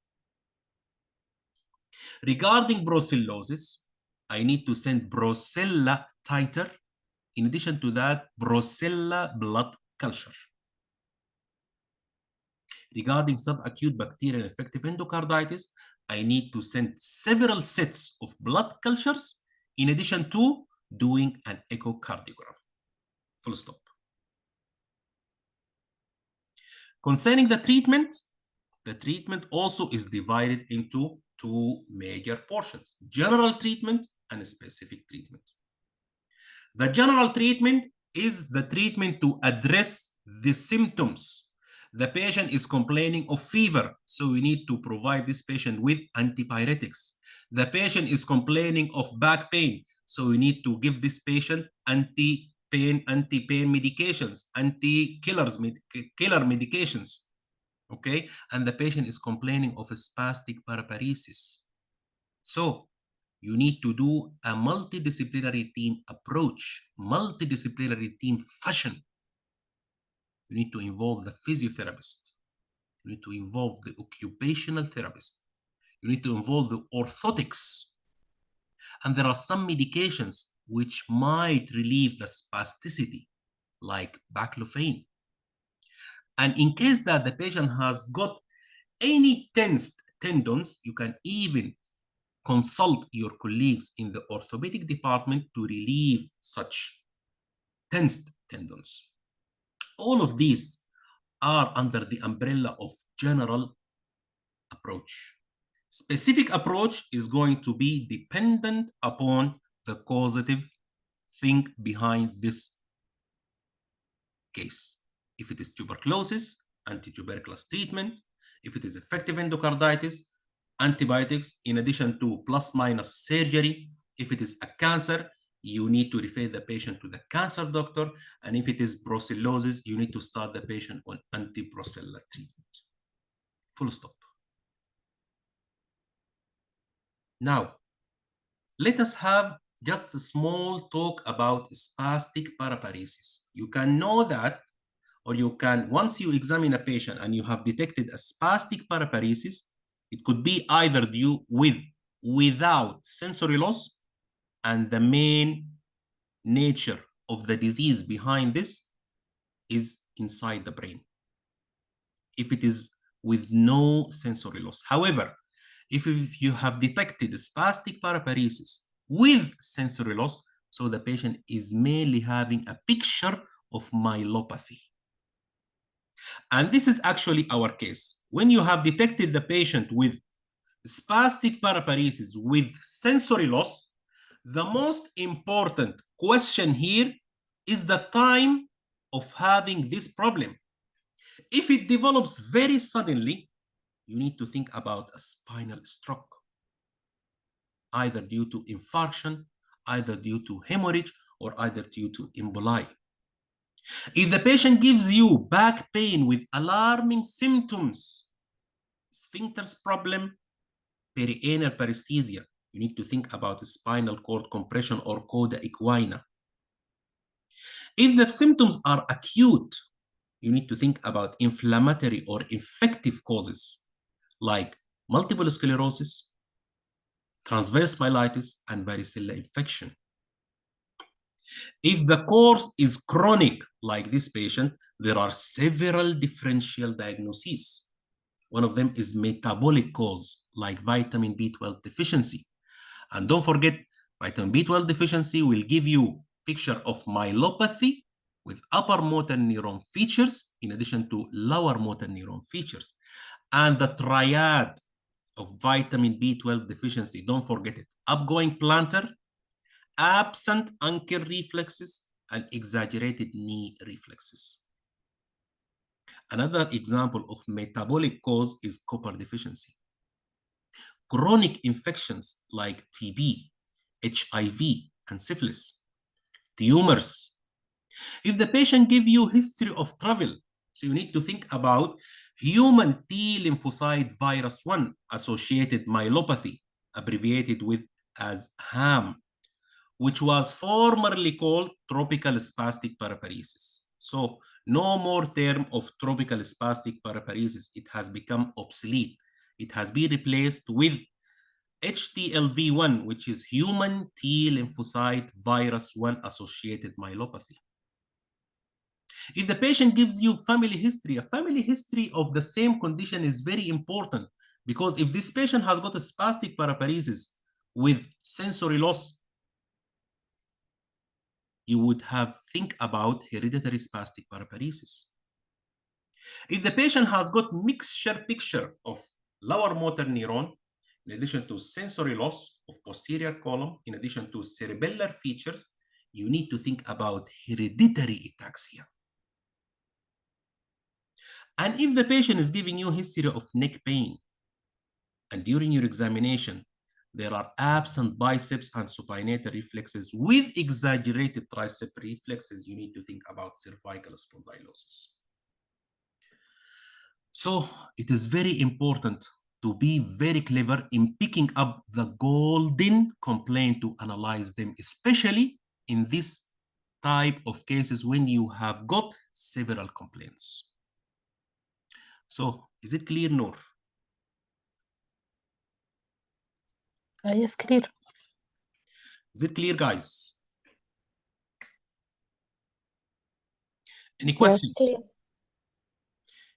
Regarding brucellosis, I need to send brucella titer. In addition to that, brucella blood culture. Regarding subacute bacterial infective endocarditis, I need to send several sets of blood cultures in addition to doing an echocardiogram. Full stop. Concerning the treatment also is divided into two major portions: general treatment and specific treatment. The general treatment is the treatment to address the symptoms. The patient is complaining of fever, so we need to provide this patient with antipyretics. The patient is complaining of back pain, so we need to give this patient anti-pain medications, killer medications. Okay, and the patient is complaining of a spastic paraparesis. So you need to do a multidisciplinary team approach, multidisciplinary team fashion. You need to involve the physiotherapist. You need to involve the occupational therapist. You need to involve the orthotics. And there are some medications which might relieve the spasticity, like baclofen. And in case that the patient has got any tensed tendons, you can even consult your colleagues in the orthopedic department to relieve such tensed tendons. All of these are under the umbrella of general approach. Specific approach is going to be dependent upon the causative thing behind this case. If it is tuberculosis, antituberculous treatment. If it is infective endocarditis, antibiotics in addition to plus minus surgery. If it is a cancer, you need to refer the patient to the cancer doctor. And if it is brucellosis, you need to start the patient on anti-brucella treatment. Full stop. Now, let us have just a small talk about spastic paraparesis. You can know that, or you can, once you examine a patient and you have detected a spastic paraparesis, it could be either due without sensory loss, and the main nature of the disease behind this is inside the brain. If it is with no sensory loss. However, if you have detected spastic paraparesis with sensory loss, so the patient is mainly having a picture of myelopathy. And this is actually our case. When you have detected the patient with spastic paraparesis with sensory loss, the most important question here is the time of having this problem. If it develops very suddenly, you need to think about a spinal stroke, either due to infarction, either due to hemorrhage, or either due to emboli. If the patient gives you back pain with alarming symptoms, sphincter's problem, perianal paresthesia, you need to think about spinal cord compression or coda equina. If the symptoms are acute, you need to think about inflammatory or infective causes like multiple sclerosis, transverse myelitis, and varicella infection. If the course is chronic, like this patient, there are several differential diagnoses. One of them is metabolic cause, like vitamin B12 deficiency. And don't forget, vitamin B12 deficiency will give you picture of myelopathy with upper motor neuron features in addition to lower motor neuron features. And the triad of vitamin B12 deficiency, don't forget it, upgoing plantar, absent ankle reflexes, and exaggerated knee reflexes. Another example of metabolic cause is copper deficiency. Chronic infections like TB, HIV, and syphilis, tumors. If the patient gives you history of travel, so you need to think about human T lymphocyte virus 1 associated myelopathy, abbreviated with as HAM, which was formerly called tropical spastic paraparesis. So no more term of tropical spastic paraparesis. It has become obsolete. It has been replaced with HTLV1, which is human T lymphocyte virus 1 associated myelopathy. If the patient gives you family history, a family history of the same condition is very important, because if this patient has got a spastic paraparesis with sensory loss, you would have think about hereditary spastic paraparesis. If the patient has got mixture picture of lower motor neuron, in addition to sensory loss of posterior column, in addition to cerebellar features, you need to think about hereditary ataxia. And if the patient is giving you history of neck pain, and during your examination, there are absent biceps and supinator reflexes with exaggerated tricep reflexes, you need to think about cervical spondylosis. So it is very important to be very clever in picking up the golden complaint to analyze them, especially in this type of cases when you have got several complaints. So is it clear, Noor? Yes, clear. Is it clear, guys? Any questions? Yes, clear.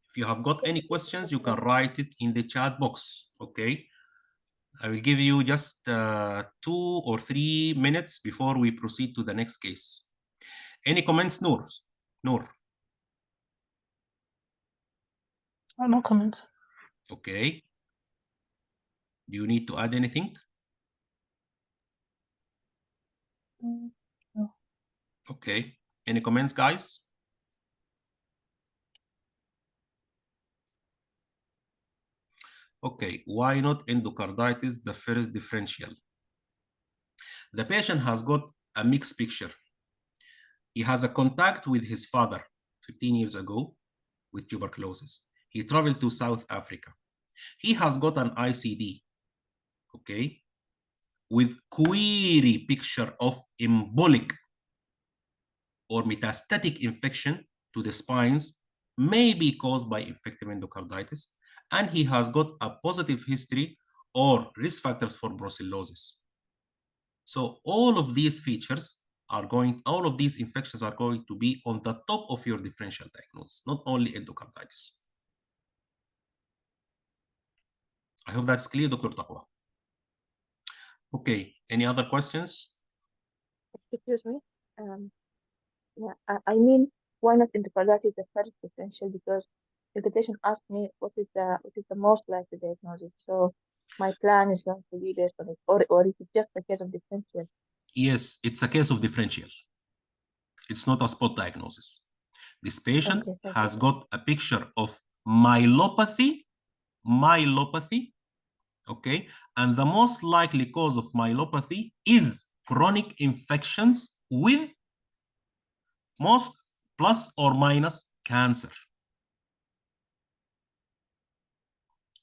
If you have got any questions, you can write it in the chat box, okay? I will give you just 2 or 3 minutes before we proceed to the next case. Any comments, Noor? Noor? No comments. Okay. Do you need to add anything? No. Okay. Any comments, guys? Okay, why not endocarditis, the first differential? The patient has got a mixed picture. He has a contact with his father 15 years ago with tuberculosis. He traveled to South Africa. He has got an ICD, okay, with query picture of embolic or metastatic infection to the spines, may be caused by infective endocarditis, and he has got a positive history or risk factors for brucellosis. So all of these features are going, all of these infections are going to be on the top of your differential diagnosis, not only endocarditis. I hope that's clear, Dr. Taqwa. Okay, any other questions? Excuse me. Yeah, I mean, why not endocarditis the first differential? Because if the patient asked me what is the most likely diagnosis, so my plan is going to be based on it, or it is just a case of differential. Yes, it's a case of differential. It's not a spot diagnosis. This patient has got a picture of myelopathy, okay? And the most likely cause of myelopathy is chronic infections with most plus or minus cancer.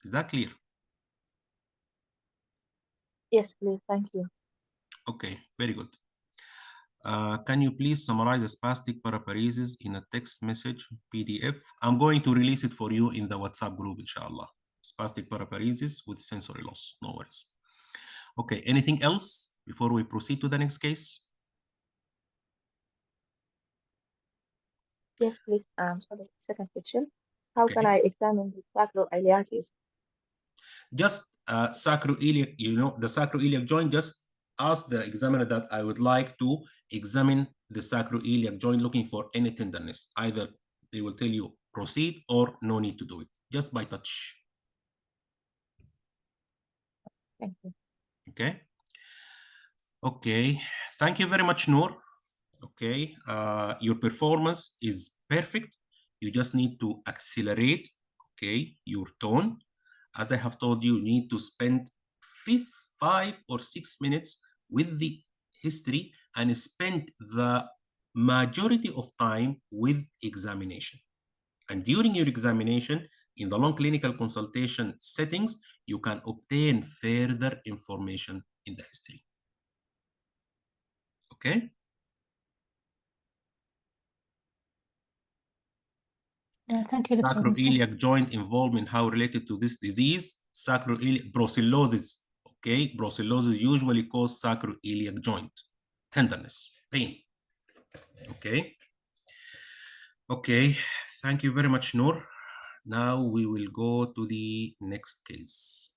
Is that clear? Yes, please. Thank you. Okay, very good. Can you please summarize the spastic paraparesis in a text message PDF? I'm going to release it for you in the WhatsApp group, inshallah. Spastic paraparesis with sensory loss, no worries. Okay, anything else before we proceed to the next case? Yes, please. Sorry, second question. How can I examine the sacroiliacis? Just sacroiliac, you know, the sacroiliac joint, just ask the examiner that I would like to examine the sacroiliac joint looking for any tenderness. Either they will tell you proceed or no need to do it, just by touch. Thank you. Okay. Okay. Thank you very much, Noor. Okay. Your performance is perfect. You just need to accelerate, okay, your tone. As I have told you, you need to spend 5 or 6 minutes with the history and spend the majority of time with examination. And during your examination, in the long clinical consultation settings, you can obtain further information in the history. Okay? Thank you, Dr. Sacroiliac joint involvement, how related to this disease? Sacroiliac brucellosis. Okay, brucellosis usually cause sacroiliac joint tenderness, pain. Okay. Okay, thank you very much, Noor. Now we will go to the next case.